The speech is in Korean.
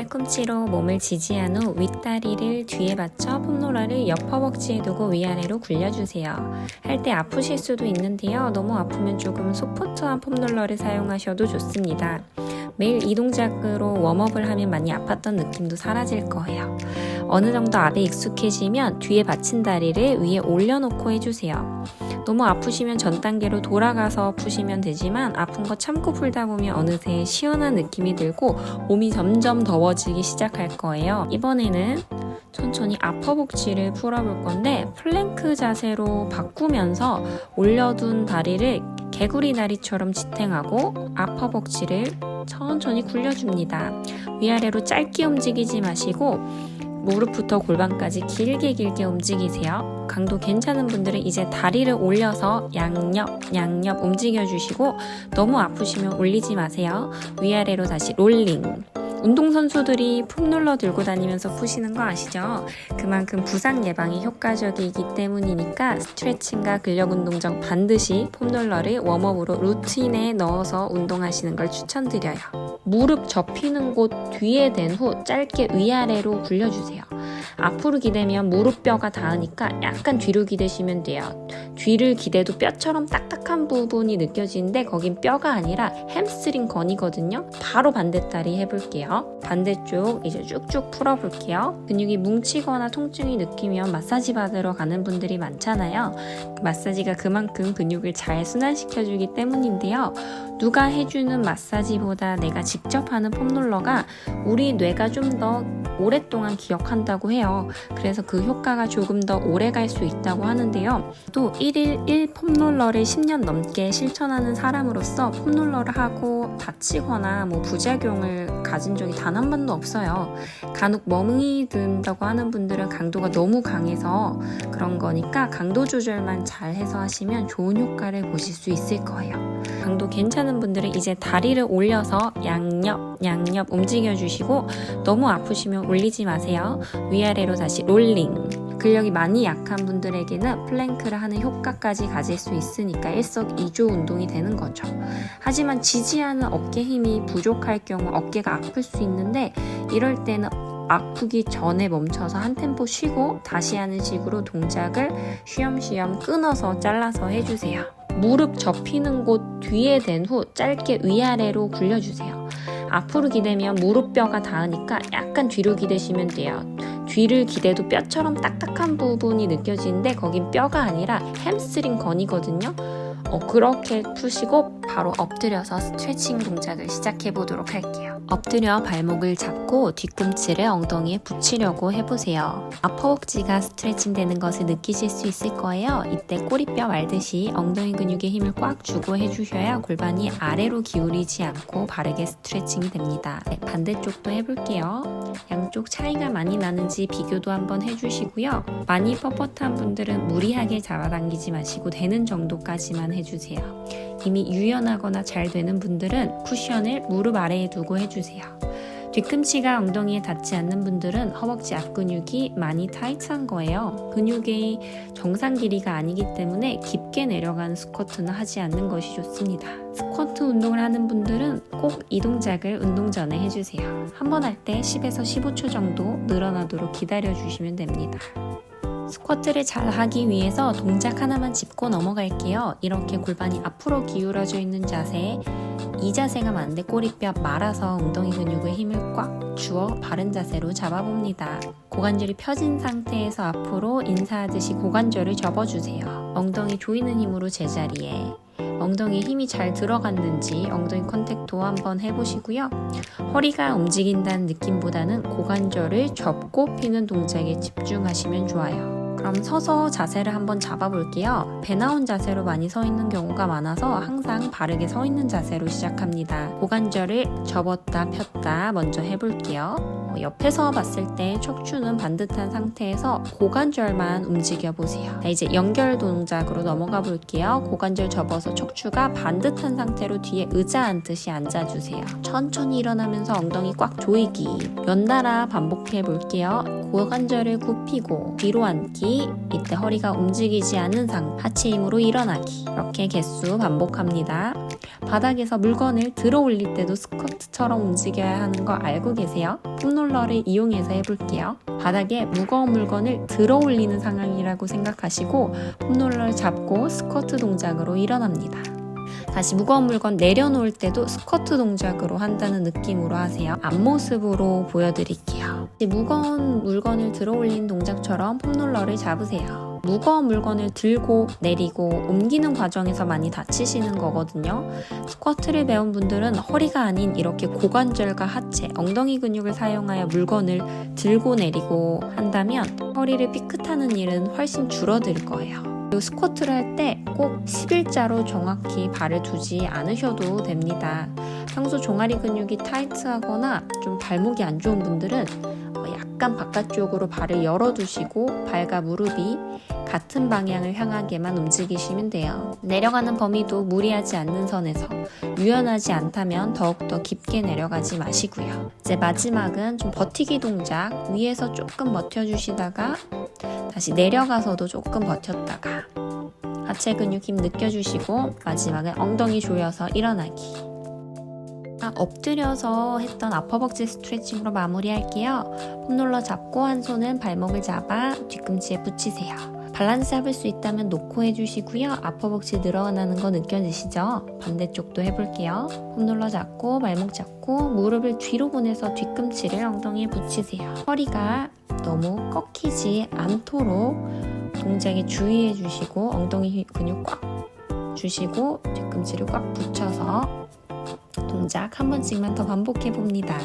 팔꿈치로 몸을 지지한 후 윗다리를 뒤에 받쳐 폼롤러를 옆 허벅지에 두고 위아래로 굴려주세요. 할 때 아프실 수도 있는데요. 너무 아프면 조금 소프트한 폼롤러를 사용하셔도 좋습니다. 매일 이 동작으로 웜업을 하면 많이 아팠던 느낌도 사라질 거예요. 어느 정도 압에 익숙해지면 뒤에 받친 다리를 위에 올려놓고 해주세요. 너무 아프시면 전 단계로 돌아가서 푸시면 되지만 아픈 거 참고 풀다 보면 어느새 시원한 느낌이 들고 몸이 점점 더워지기 시작할 거예요. 이번에는 천천히 앞허벅지를 풀어볼 건데 플랭크 자세로 바꾸면서 올려둔 다리를 개구리 다리처럼 지탱하고 앞허벅지를 천천히 굴려줍니다. 위아래로 짧게 움직이지 마시고 무릎부터 골반까지 길게 움직이세요. 강도 괜찮은 분들은 이제 다리를 올려서 양옆 움직여주시고 너무 아프시면 올리지 마세요. 위아래로 다시 롤링. 운동선수들이 폼롤러 들고 다니면서 푸시는 거 아시죠? 그만큼 부상 예방이 효과적이기 때문이니까 스트레칭과 근력 운동 전 반드시 폼롤러를 웜업으로 루틴에 넣어서 운동하시는 걸 추천드려요. 무릎 접히는 곳 뒤에 댄 후 짧게 위아래로 굴려주세요. 앞으로 기대면 무릎뼈가 닿으니까 약간 뒤로 기대시면 돼요. 뒤를 기대도 뼈처럼 딱딱한 부분이 느껴지는데 거긴 뼈가 아니라 햄스트링 건이거든요. 바로 반대다리 해볼게요. 반대쪽 이제 쭉쭉 풀어볼게요. 근육이 뭉치거나 통증이 느끼면 마사지 받으러 가는 분들이 많잖아요. 마사지가 그만큼 근육을 잘 순환시켜주기 때문인데요. 누가 해주는 마사지보다 내가 직접 하는 폼롤러가 우리 뇌가 좀 더 오랫동안 기억한다고 해요. 그래서 그 효과가 조금 더 오래 갈 수 있다고 하는데요. 또 1일 1 폼롤러를 10년 넘게 실천하는 사람으로서 폼롤러를 하고 다치거나 부작용을 가진 적이 단 한 번도 없어요. 간혹 멍이 든다고 하는 분들은 강도가 너무 강해서 그런 거니까 강도 조절만 잘 해서 하시면 좋은 효과를 보실 수 있을 거예요. 강도 괜찮은 분들은 이제 다리를 올려서 양옆 움직여주시고 너무 아프시면 올리지 마세요. 위아래로 다시 롤링. 근력이 많이 약한 분들에게는 플랭크를 하는 효과까지 가질 수 있으니까 일석이조 운동이 되는 거죠. 하지만 지지하는 어깨 힘이 부족할 경우 어깨가 아플 수 있는데 이럴 때는 아프기 전에 멈춰서 한 템포 쉬고 다시 하는 식으로 동작을 쉬엄쉬엄 끊어서 잘라서 해주세요. 무릎 접히는 곳 뒤에 댄 후 짧게 위아래로 굴려주세요. 앞으로 기대면 무릎뼈가 닿으니까 약간 뒤로 기대시면 돼요. 뒤를 기대도 뼈처럼 딱딱한 부분이 느껴지는데 거긴 뼈가 아니라 햄스트링 건이거든요. 그렇게 푸시고 바로 엎드려서 스트레칭 동작을 시작해 보도록 할게요. 엎드려 발목을 잡고 뒤꿈치를 엉덩이에 붙이려고 해보세요. 앞허벅지가 스트레칭 되는 것을 느끼실 수 있을 거예요. 이때 꼬리뼈 말듯이 엉덩이 근육에 힘을 꽉 주고 해주셔야 골반이 아래로 기울이지 않고 바르게 스트레칭이 됩니다. 네, 반대쪽도 해볼게요. 양쪽 차이가 많이 나는지 비교도 한번 해주시고요. 많이 뻣뻣한 분들은 무리하게 잡아당기지 마시고 되는 정도까지만 해주세요. 이미 유연하거나 잘 되는 분들은 쿠션을 무릎 아래에 두고 해주세요. 뒤꿈치가 엉덩이에 닿지 않는 분들은 허벅지 앞 근육이 많이 타이트한 거예요. 근육의 정상 길이가 아니기 때문에 깊게 내려가는 스쿼트는 하지 않는 것이 좋습니다. 스쿼트 운동을 하는 분들은 꼭 이 동작을 운동 전에 해주세요. 한 번 할 때 10에서 15초 정도 늘어나도록 기다려주시면 됩니다. 스쿼트를 잘 하기 위해서 동작 하나만 짚고 넘어갈게요. 이렇게 골반이 앞으로 기울어져 있는 자세, 이 자세가 맞는데 꼬리뼈 말아서 엉덩이 근육에 힘을 꽉 주어 바른 자세로 잡아봅니다. 고관절이 펴진 상태에서 앞으로 인사하듯이 고관절을 접어주세요. 엉덩이 조이는 힘으로 제자리에. 엉덩이에 힘이 잘 들어갔는지 엉덩이 컨택도 한번 해보시고요. 허리가 움직인다는 느낌보다는 고관절을 접고 피는 동작에 집중하시면 좋아요. 그럼 서서 자세를 한번 잡아볼게요. 배 나온 자세로 많이 서 있는 경우가 많아서 항상 바르게 서 있는 자세로 시작합니다. 고관절을 접었다 폈다 먼저 해볼게요. 옆에서 봤을 때 척추는 반듯한 상태에서 고관절만 움직여보세요. 이제 연결 동작으로 넘어가 볼게요. 고관절 접어서 척추가 반듯한 상태로 뒤에 의자 앉듯이 앉아주세요. 천천히 일어나면서 엉덩이 꽉 조이기. 연달아 반복해 볼게요. 고관절을 굽히고 뒤로 앉기, 이때 허리가 움직이지 않는 상태, 하체 힘으로 일어나기. 이렇게 개수 반복합니다. 바닥에서 물건을 들어 올릴 때도 스쿼트처럼 움직여야 하는 거 알고 계세요? 폼롤러를 이용해서 해볼게요. 바닥에 무거운 물건을 들어 올리는 상황이라고 생각하시고 폼롤러를 잡고 스쿼트 동작으로 일어납니다. 다시 무거운 물건 내려놓을 때도 스쿼트 동작으로 한다는 느낌으로 하세요. 앞모습으로 보여드릴게요. 무거운 물건을 들어 올린 동작처럼 폼롤러를 잡으세요. 무거운 물건을 들고 내리고 옮기는 과정에서 많이 다치시는 거거든요. 스쿼트를 배운 분들은 허리가 아닌 이렇게 고관절과 하체, 엉덩이 근육을 사용하여 물건을 들고 내리고 한다면 허리를 삐끗하는 일은 훨씬 줄어들 거예요. 그리고 스쿼트를 할 때 꼭 11자로 정확히 발을 두지 않으셔도 됩니다. 평소 종아리 근육이 타이트하거나 좀 발목이 안 좋은 분들은 약간 바깥쪽으로 발을 열어두시고 발과 무릎이 같은 방향을 향하게만 움직이시면 돼요. 내려가는 범위도 무리하지 않는 선에서, 유연하지 않다면 더욱더 깊게 내려가지 마시고요. 이제 마지막은 좀 버티기 동작, 위에서 조금 버텨주시다가 다시 내려가서도 조금 버텼다가 하체 근육 힘 느껴주시고 마지막은 엉덩이 조여서 일어나기. 엎드려서 했던 아퍼벅지 스트레칭으로 마무리할게요. 폼롤러 잡고 한 손은 발목을 잡아 뒤꿈치에 붙이세요. 밸런스 잡을 수 있다면 놓고 해주시고요. 아퍼벅지 늘어나는 거 느껴지시죠? 반대쪽도 해볼게요. 폼롤러 잡고 발목 잡고 무릎을 뒤로 보내서 뒤꿈치를 엉덩이에 붙이세요. 허리가 너무 꺾이지 않도록 동작에 주의해 주시고 엉덩이 근육 꽉 주시고 뒤꿈치를 꽉 붙여서 동작 한 번씩만 더 반복해 봅니다.